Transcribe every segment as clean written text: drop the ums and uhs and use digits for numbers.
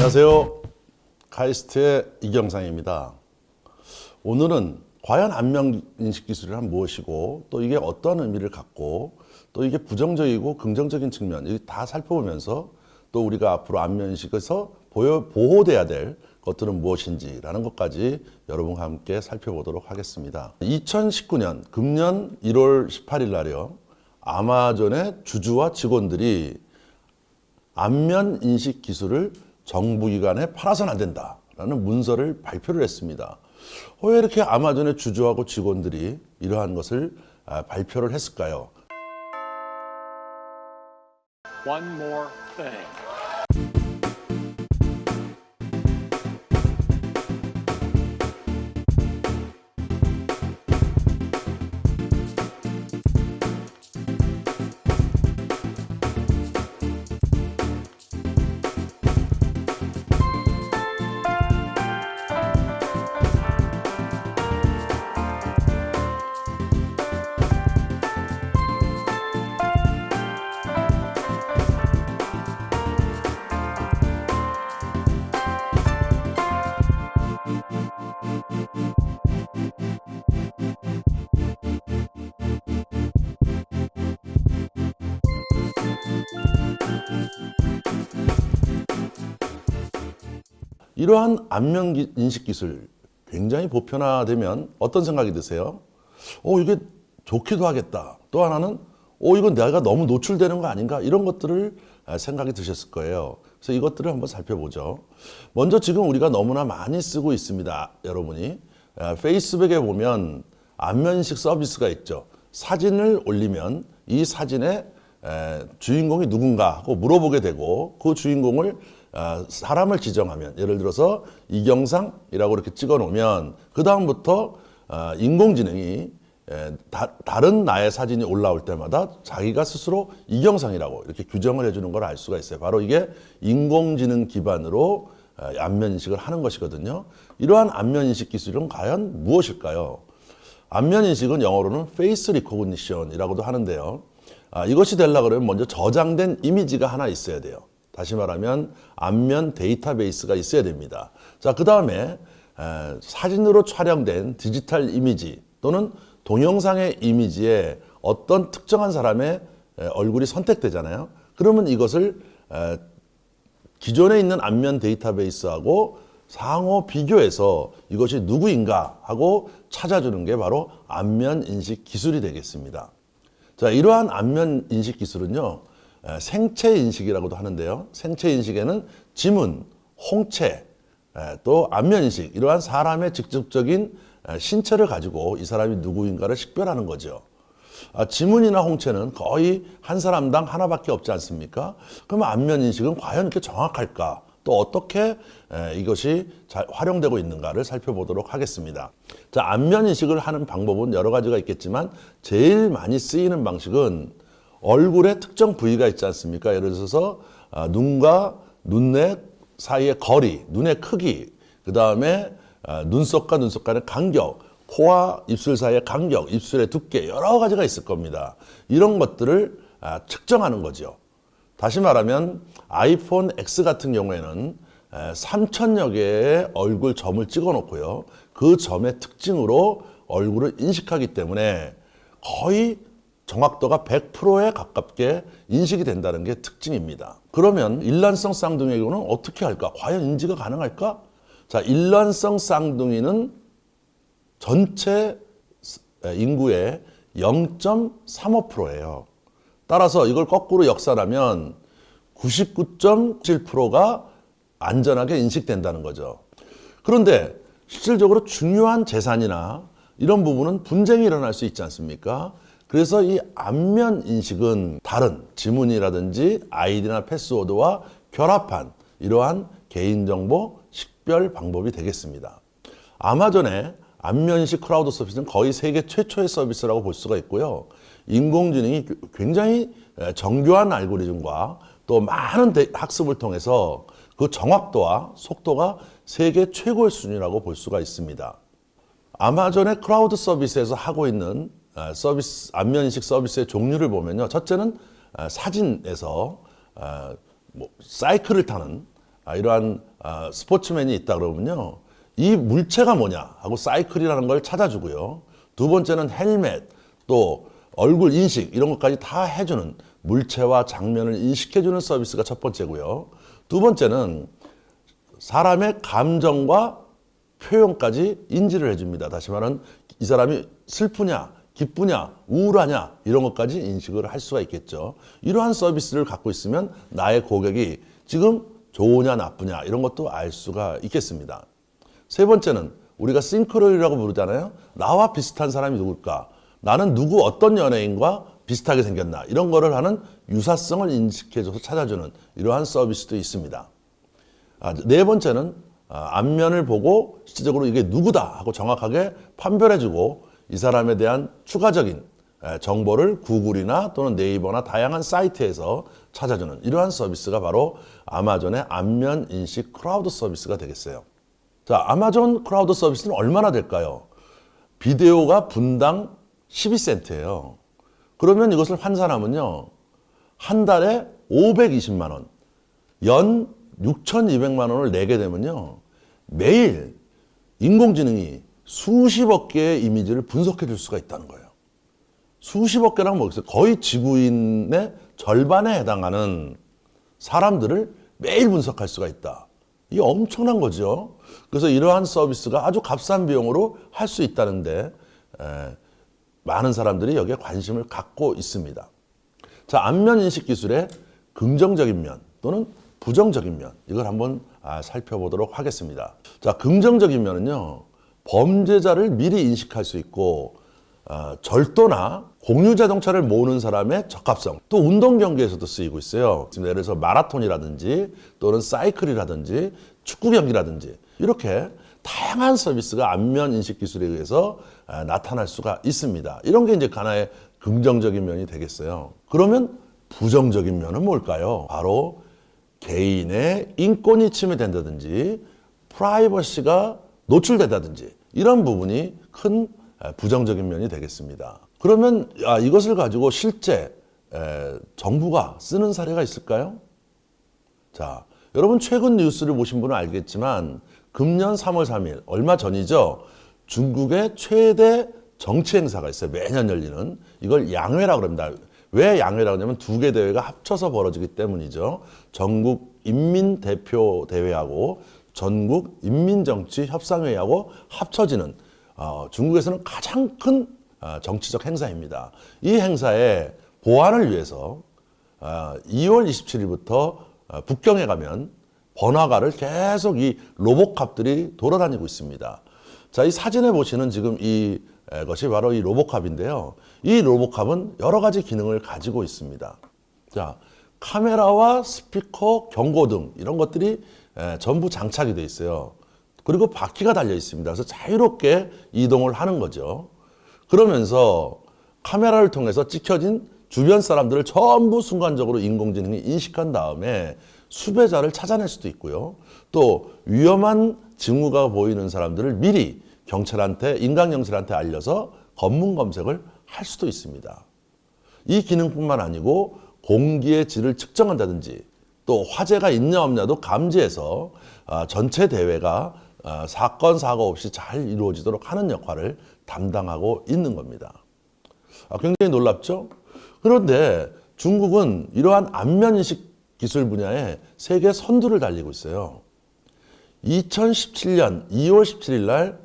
안녕하세요. 카이스트의 이경상입니다. 오늘은 과연 안면 인식 기술이란 무엇이고 또 이게 어떠한 의미를 갖고 또 이게 부정적이고 긍정적인 측면 다 살펴보면서 또 우리가 앞으로 안면 인식에서 보호돼야 될 것들은 무엇인지라는 것까지 여러분과 함께 살펴보도록 하겠습니다. 2019년 금년 1월 18일 날이요. 아마존의 주주와 직원들이 안면 인식 기술을 정부기관에 팔아서는 안 된다라는 문서를 발표를 했습니다. 왜 이렇게 아마존의 주주하고 직원들이 이러한 것을 발표를 했을까요? One more thing. 이러한 안면 인식 기술 굉장히 보편화되면 어떤 생각이 드세요? 이게 좋기도 하겠다. 또 하나는 이건 내가 너무 노출되는 거 아닌가? 이런 것들을 생각이 드셨을 거예요. 그래서 이것들을 한번 살펴보죠. 먼저 지금 우리가 너무나 많이 쓰고 있습니다. 여러분이 페이스북에 보면 안면 인식 서비스가 있죠. 사진을 올리면 이 사진의 주인공이 누군가 하고 물어보게 되고 그 주인공을 사람을 지정하면 예를 들어서 이경상이라고 이렇게 찍어 놓으면 그 다음부터 인공지능이 다른 나의 사진이 올라올 때마다 자기가 스스로 이경상이라고 이렇게 규정을 해주는 걸 알 수가 있어요. 바로 이게 인공지능 기반으로 안면 인식을 하는 것이거든요. 이러한 안면 인식 기술은 과연 무엇일까요? 안면 인식은 영어로는 페이스 리코그니션이라고도 하는데요. 이것이 되려고 그러면 먼저 저장된 이미지가 하나 있어야 돼요. 다시 말하면 안면 데이터베이스가 있어야 됩니다. 자, 그 다음에 사진으로 촬영된 디지털 이미지 또는 동영상의 이미지에 어떤 특정한 사람의 얼굴이 선택되잖아요. 그러면 이것을 기존에 있는 안면 데이터베이스하고 상호 비교해서 이것이 누구인가 하고 찾아주는 게 바로 안면 인식 기술이 되겠습니다. 자, 이러한 안면 인식 기술은요. 생체 인식이라고도 하는데요. 생체 인식에는 지문, 홍채, 또 안면 인식 이러한 사람의 직접적인 신체를 가지고 이 사람이 누구인가를 식별하는 거죠. 지문이나 홍채는 거의 한 사람당 하나밖에 없지 않습니까? 그러면 안면 인식은 과연 이렇게 정확할까? 또 어떻게 이것이 잘 활용되고 있는가를 살펴보도록 하겠습니다. 자, 안면 인식을 하는 방법은 여러 가지가 있겠지만 제일 많이 쓰이는 방식은 얼굴에 특정 부위가 있지 않습니까? 예를 들어서 눈과 눈의 사이의 거리, 눈의 크기, 그 다음에 눈썹과 눈썹 간의 간격, 코와 입술 사이의 간격, 입술의 두께 여러 가지가 있을 겁니다. 이런 것들을 측정하는 거죠. 다시 말하면 아이폰 X 같은 경우에는 3,000여 개의 얼굴 점을 찍어 놓고요. 그 점의 특징으로 얼굴을 인식하기 때문에 거의 정확도가 100%에 가깝게 인식이 된다는 게 특징입니다. 그러면 일란성 쌍둥이의 경우는 어떻게 할까? 과연 인지가 가능할까? 자, 일란성 쌍둥이는 전체 인구의 0.35%예요. 따라서 이걸 거꾸로 역산하면 99.7%가 안전하게 인식된다는 거죠. 그런데 실질적으로 중요한 재산이나 이런 부분은 분쟁이 일어날 수 있지 않습니까? 그래서 이 안면 인식은 다른 지문이라든지 아이디나 패스워드와 결합한 이러한 개인정보 식별 방법이 되겠습니다. 아마존의 안면 인식 클라우드 서비스는 거의 세계 최초의 서비스라고 볼 수가 있고요. 인공지능이 굉장히 정교한 알고리즘과 또 많은 학습을 통해서 그 정확도와 속도가 세계 최고의 수준이라고 볼 수가 있습니다. 아마존의 클라우드 서비스에서 하고 있는 서비스, 안면 인식 서비스의 종류를 보면요. 첫째는 사진에서 사이클을 타는 이러한 스포츠맨이 있다 그러면요. 이 물체가 뭐냐 하고 사이클이라는 걸 찾아주고요. 두 번째는 헬멧, 또 얼굴 인식 이런 것까지 다 해주는 물체와 장면을 인식해주는 서비스가 첫 번째고요. 두 번째는 사람의 감정과 표현까지 인지를 해줍니다. 다시 말하면 이 사람이 슬프냐, 기쁘냐, 우울하냐 이런 것까지 인식을 할 수가 있겠죠. 이러한 서비스를 갖고 있으면 나의 고객이 지금 좋으냐 나쁘냐 이런 것도 알 수가 있겠습니다. 세 번째는 우리가 싱크로율이라고 부르잖아요. 나와 비슷한 사람이 누굴까? 나는 누구 어떤 연예인과 비슷하게 생겼나? 이런 거를 하는 유사성을 인식해줘서 찾아주는 이러한 서비스도 있습니다. 네 번째는 안면을 보고 실질적으로 이게 누구다 하고 정확하게 판별해주고 이 사람에 대한 추가적인 정보를 구글이나 또는 네이버나 다양한 사이트에서 찾아주는 이러한 서비스가 바로 아마존의 안면 인식 크라우드 서비스가 되겠어요. 자, 아마존 크라우드 서비스는 얼마나 될까요? 비디오가 분당 12센트예요. 그러면 이것을 환산하면요. 한 달에 520만 원, 연 6,200만 원을 내게 되면요. 매일 인공지능이 수십억 개의 이미지를 분석해 줄 수가 있다는 거예요. 수십억 개라면 뭐겠어요? 거의 지구인의 절반에 해당하는 사람들을 매일 분석할 수가 있다. 이게 엄청난 거죠. 그래서 이러한 서비스가 아주 값싼 비용으로 할 수 있다는데 많은 사람들이 여기에 관심을 갖고 있습니다. 자, 안면 인식 기술의 긍정적인 면 또는 부정적인 면 이걸 한번 살펴보도록 하겠습니다. 자, 긍정적인 면은요. 범죄자를 미리 인식할 수 있고 절도나 공유 자동차를 모으는 사람의 적합성, 또 운동 경기에서도 쓰이고 있어요. 예를 들어서 마라톤이라든지 또는 사이클이라든지 축구 경기라든지 이렇게 다양한 서비스가 안면 인식 기술에 의해서 나타날 수가 있습니다. 이런 게 이제 하나의 긍정적인 면이 되겠어요. 그러면 부정적인 면은 뭘까요? 바로 개인의 인권이 침해된다든지 프라이버시가 노출된다든지 이런 부분이 큰 부정적인 면이 되겠습니다. 그러면 이것을 가지고 실제 정부가 쓰는 사례가 있을까요? 자, 여러분 최근 뉴스를 보신 분은 알겠지만 금년 3월 3일 얼마 전이죠. 중국의 최대 정치 행사가 있어요. 매년 열리는. 이걸 양회라고 합니다. 왜 양회라고 하냐면 두 개 대회가 합쳐서 벌어지기 때문이죠. 전국 인민대표 대회하고 전국 인민정치협상회의하고 합쳐지는 중국에서는 가장 큰 정치적 행사입니다. 이 행사의 보안을 위해서 2월 27일부터 북경에 가면 번화가를 계속 이 로봇캅들이 돌아다니고 있습니다. 자, 이 사진에 보시는 지금 이것이 바로 이 로봇캅인데요. 이 로봇캅은 여러 가지 기능을 가지고 있습니다. 자, 카메라와 스피커, 경고등 이런 것들이 전부 장착이 되어 있어요. 그리고 바퀴가 달려 있습니다. 그래서 자유롭게 이동을 하는 거죠. 그러면서 카메라를 통해서 찍혀진 주변 사람들을 전부 순간적으로 인공지능이 인식한 다음에 수배자를 찾아낼 수도 있고요. 또 위험한 징후가 보이는 사람들을 미리 경찰한테, 인강경찰한테 알려서 검문 검색을 할 수도 있습니다. 이 기능뿐만 아니고 공기의 질을 측정한다든지 또 화재가 있냐 없냐도 감지해서 전체 대회가 사건, 사고 없이 잘 이루어지도록 하는 역할을 담당하고 있는 겁니다. 굉장히 놀랍죠? 그런데 중국은 이러한 안면인식 기술 분야에 세계 선두를 달리고 있어요. 2017년 2월 17일 날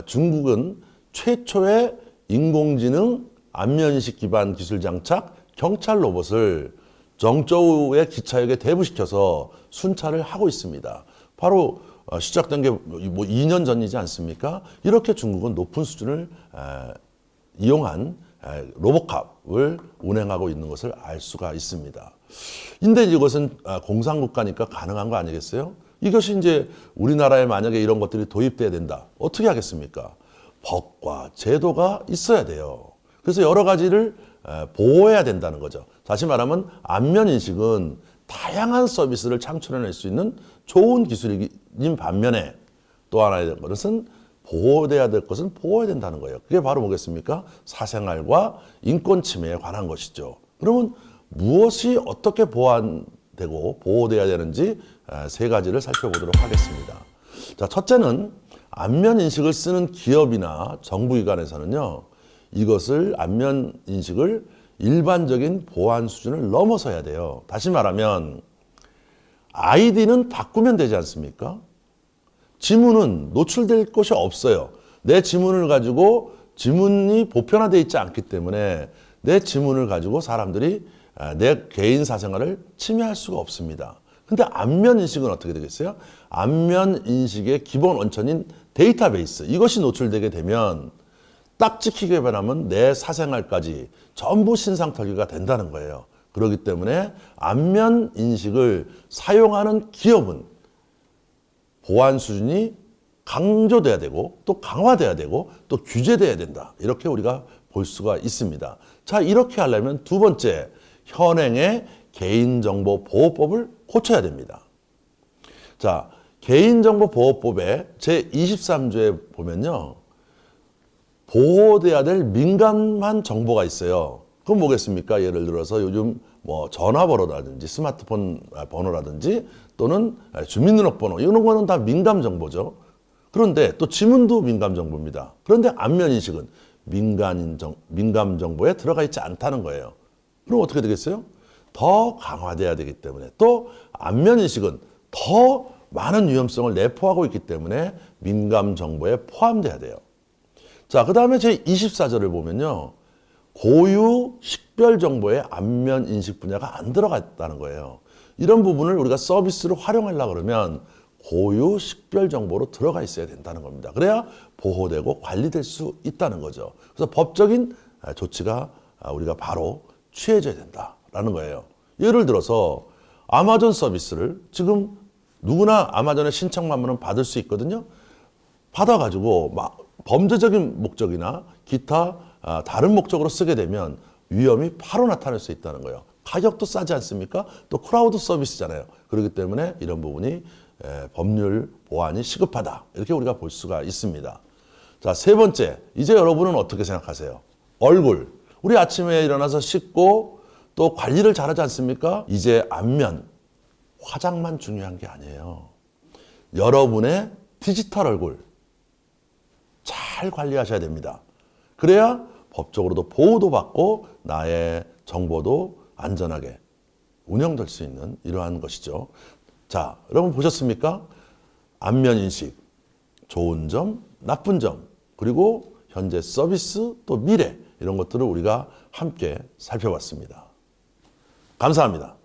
중국은 최초의 인공지능 안면인식 기반 기술 장착 경찰 로봇을 정저우의 기차역에 대부시켜서 순찰을 하고 있습니다. 바로 시작된 게 뭐 2년 전이지 않습니까? 이렇게 중국은 높은 수준을 이용한 로봇캅을 운행하고 있는 것을 알 수가 있습니다. 근데 이것은 공산국가니까 가능한 거 아니겠어요? 이것이 이제 우리나라에 만약에 이런 것들이 도입돼야 된다. 어떻게 하겠습니까? 법과 제도가 있어야 돼요. 그래서 여러 가지를 보호해야 된다는 거죠. 다시 말하면 안면인식은 다양한 서비스를 창출해낼 수 있는 좋은 기술인 반면에 또 하나의 것은 보호돼야 될 것은 보호해야 된다는 거예요. 그게 바로 뭐겠습니까? 사생활과 인권 침해에 관한 것이죠. 그러면 무엇이 어떻게 보완되고 보호돼야 되는지 세 가지를 살펴보도록 하겠습니다. 자, 첫째는 안면 인식을 쓰는 기업이나 정부기관에서는요, 이것을 안면 인식을 일반적인 보안 수준을 넘어서야 돼요. 다시 말하면 아이디는 바꾸면 되지 않습니까? 지문은 노출될 곳이 없어요. 내 지문을 가지고 지문이 보편화되어 있지 않기 때문에 내 지문을 가지고 사람들이 내 개인 사생활을 침해할 수가 없습니다. 근데 안면 인식은 어떻게 되겠어요? 안면 인식의 기본 원천인 데이터베이스, 이것이 노출되게 되면 딱 찍히게 변하면 내 사생활까지 전부 신상털기가 된다는 거예요. 그렇기 때문에 안면 인식을 사용하는 기업은 보안 수준이 강조돼야 되고 또 강화돼야 되고 또 규제돼야 된다. 이렇게 우리가 볼 수가 있습니다. 자, 이렇게 하려면 두 번째, 현행의 개인정보보호법을 고쳐야 됩니다. 자, 개인정보보호법의 제23조에 보면요, 보호돼야 될 민감한 정보가 있어요. 그건 뭐겠습니까? 예를 들어서 요즘 뭐 전화번호라든지 스마트폰 번호라든지 또는 주민등록번호, 이런 거는 다 민감 정보죠. 그런데 또 지문도 민감 정보입니다. 그런데 안면 인식은 민감 정보에 들어가 있지 않다는 거예요. 그럼 어떻게 되겠어요? 더 강화돼야 되기 때문에, 또 안면 인식은 더 많은 위험성을 내포하고 있기 때문에 민감 정보에 포함돼야 돼요. 자, 그 다음에 제24조를 보면요, 고유 식별 정보의 안면 인식 분야가 안 들어가 있다는 거예요. 이런 부분을 우리가 서비스를 활용하려고 그러면 고유 식별 정보로 들어가 있어야 된다는 겁니다. 그래야 보호되고 관리될 수 있다는 거죠. 그래서 법적인 조치가 우리가 바로 취해져야 된다라는 거예요. 예를 들어서 아마존 서비스를 지금 누구나 아마존에 신청만 하면 받을 수 있거든요. 받아가지고 막 범죄적인 목적이나 기타 다른 목적으로 쓰게 되면 위험이 바로 나타날 수 있다는 거예요. 가격도 싸지 않습니까? 또 크라우드 서비스잖아요. 그렇기 때문에 이런 부분이 법률 보완이 시급하다, 이렇게 우리가 볼 수가 있습니다. 자, 세 번째, 이제 여러분은 어떻게 생각하세요? 얼굴, 우리 아침에 일어나서 씻고 또 관리를 잘하지 않습니까? 이제 안면, 화장만 중요한 게 아니에요. 여러분의 디지털 얼굴 잘 관리하셔야 됩니다. 그래야 법적으로도 보호도 받고 나의 정보도 안전하게 운영될 수 있는 이러한 것이죠. 자, 여러분 보셨습니까? 안면 인식, 좋은 점, 나쁜 점, 그리고 현재 서비스, 또 미래, 이런 것들을 우리가 함께 살펴봤습니다. 감사합니다.